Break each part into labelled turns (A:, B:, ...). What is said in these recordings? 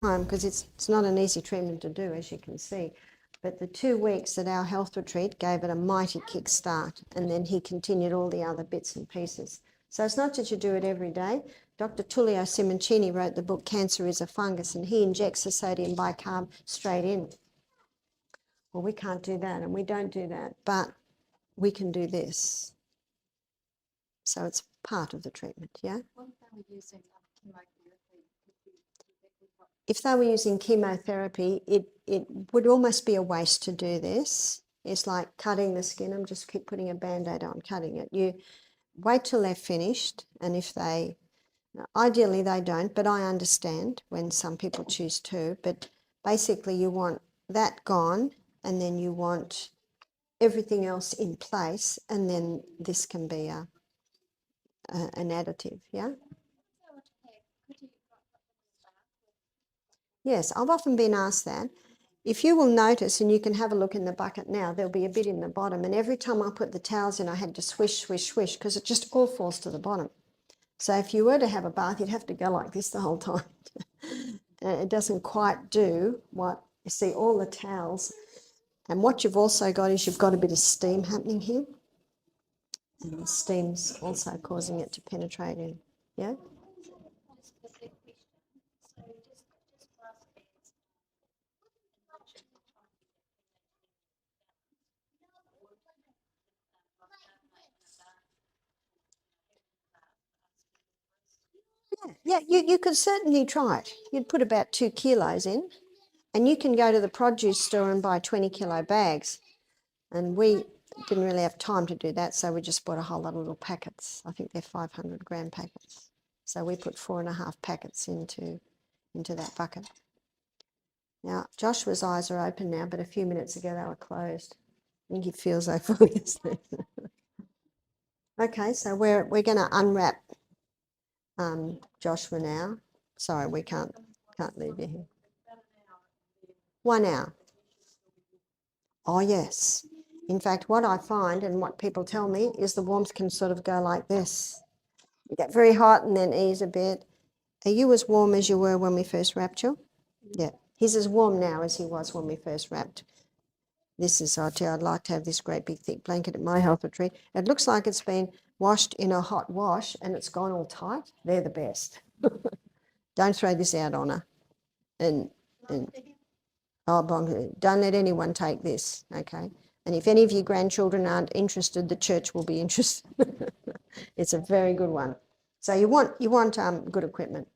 A: time, because it's not an easy treatment to do, as you can see. But the 2 weeks at our health retreat gave it a mighty kickstart, and then he continued all the other bits and pieces. So it's not that you do it every day. Dr. Tullio Simoncini wrote the book Cancer is a Fungus, and he injects the sodium bicarb straight in. Well, we can't do that, and we don't do that, but we can do this. So it's part of the treatment, yeah? If they were using chemotherapy, it would almost be a waste to do this. It's like cutting the skin. I'm just keep putting a Band-Aid on, cutting it. You wait till they're finished, and if they, ideally they don't, but I understand when some people choose to, but basically you want that gone, and then you want everything else in place, and then this can be an additive, yeah? Yes, I've often been asked that. If you will notice, and you can have a look in the bucket now, there'll be a bit in the bottom, and every time I put the towels in, I had to swish, swish, swish, because it just all falls to the bottom. So if you were to have a bath, you'd have to go like this the whole time. It doesn't quite do what, you see, all the towels. And what you've also got is you've got a bit of steam happening here. And the steam's also causing it to penetrate in, yeah? Yeah, you could certainly try it. You'd put about 2 kilos in, and you can go to the produce store and buy 20-kilo bags. And we didn't really have time to do that, so we just bought a whole lot of little packets. I think they're 500-gram packets. So we put 4.5 packets into that bucket. Now, Joshua's eyes are open now, but a few minutes ago they were closed. I think he feels they're fully asleep. Okay, so we're going to unwrap Joshua now. Sorry, we can't leave you here. 1 hour. Oh, yes. In fact, what I find and what people tell me is the warmth can sort of go like this. You get very hot and then ease a bit. Are you as warm as you were when we first wrapped you? Yeah. He's as warm now as he was when we first wrapped. This is, I tell you, I'd like to have this great big thick blanket at my health retreat. It looks like it's been washed in a hot wash and it's gone all tight. They're the best. Don't throw this out on her. And oh, don't let anyone take this, okay? And if any of your grandchildren aren't interested, the church will be interested. It's a very good one. So you want good equipment.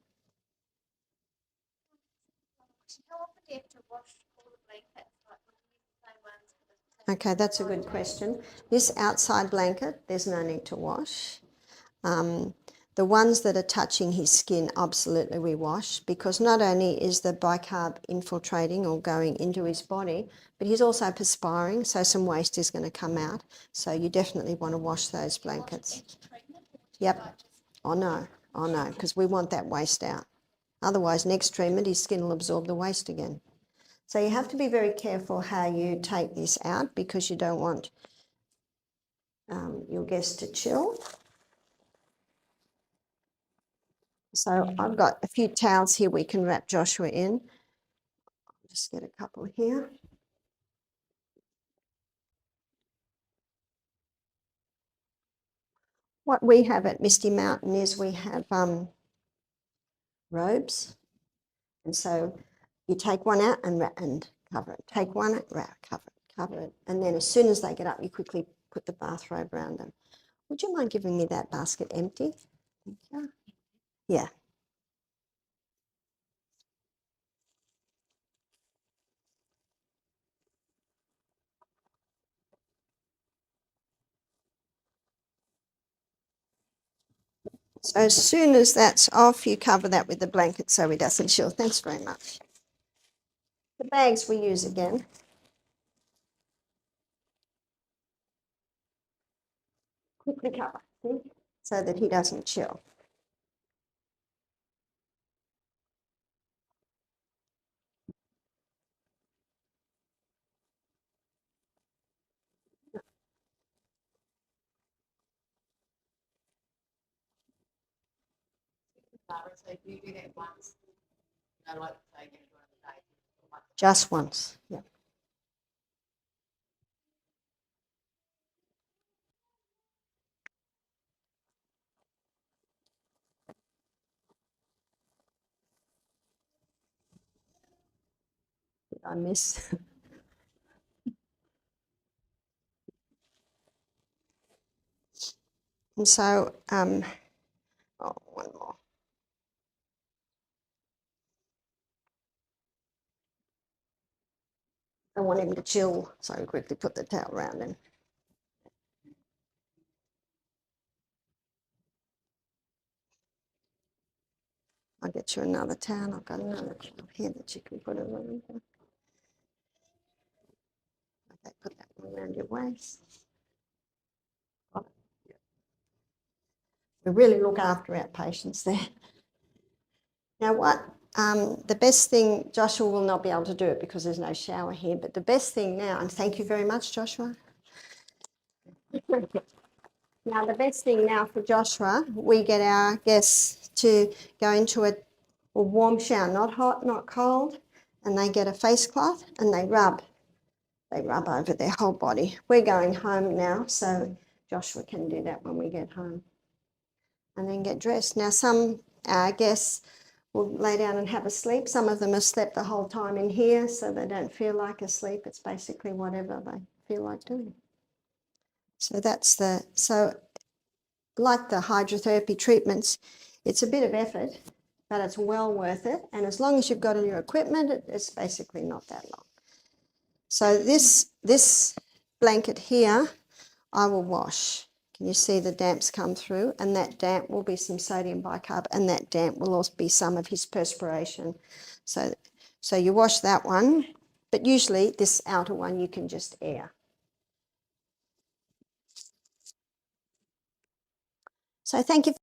A: Okay, that's a good question. This outside blanket, there's no need to wash. The ones that are touching his skin, absolutely we wash, because not only is the bicarb infiltrating or going into his body, but he's also perspiring, so some waste is going to come out. So you definitely want to wash those blankets. Yep. Oh no, because we want that waste out. Otherwise, next treatment, his skin will absorb the waste again. So you have to be very careful how you take this out, because you don't want your guest to chill. So I've got a few towels here we can wrap Joshua in. I'll just get a couple here. What we have at Misty Mountain is we have robes. And so you take one out and wrap and cover it. Take one out, wrap, cover it. And then as soon as they get up, you quickly put the bathrobe around them. Would you mind giving me that basket empty? Thank you. Yeah. So as soon as that's off, you cover that with the blanket so he doesn't chill. Thanks very much. The bags we use again. Quickly cover, see? So that he doesn't chill.
B: So if you do that once,
A: Just once. Yeah. Did I miss? And so, oh, one more. I want him to chill, so I quickly put the towel around him. I'll get you another towel. I've got another towel here that you can put around. Okay, put that one around your waist. We really look after our patients there. Now what, the best thing, Joshua will not be able to do it because there's no shower here, but the best thing now, and thank you very much, Joshua. Now the best thing now for Joshua, we get our guests to go into a warm shower, not hot, not cold, and they get a face cloth and they rub over their whole body. We're going home now, so Joshua can do that when we get home. And then get dressed. Now some guests will lay down and have a sleep. Some of them have slept the whole time in here, so they don't feel like a sleep. It's basically whatever they feel like doing. So that's like the hydrotherapy treatments, it's a bit of effort, but it's well worth it. And as long as you've got all your equipment, it's basically not that long. So this blanket here, I will wash. Can you see the damps come through? And that damp will be some sodium bicarb, and that damp will also be some of his perspiration. So you wash that one, but usually this outer one you can just air. So thank you.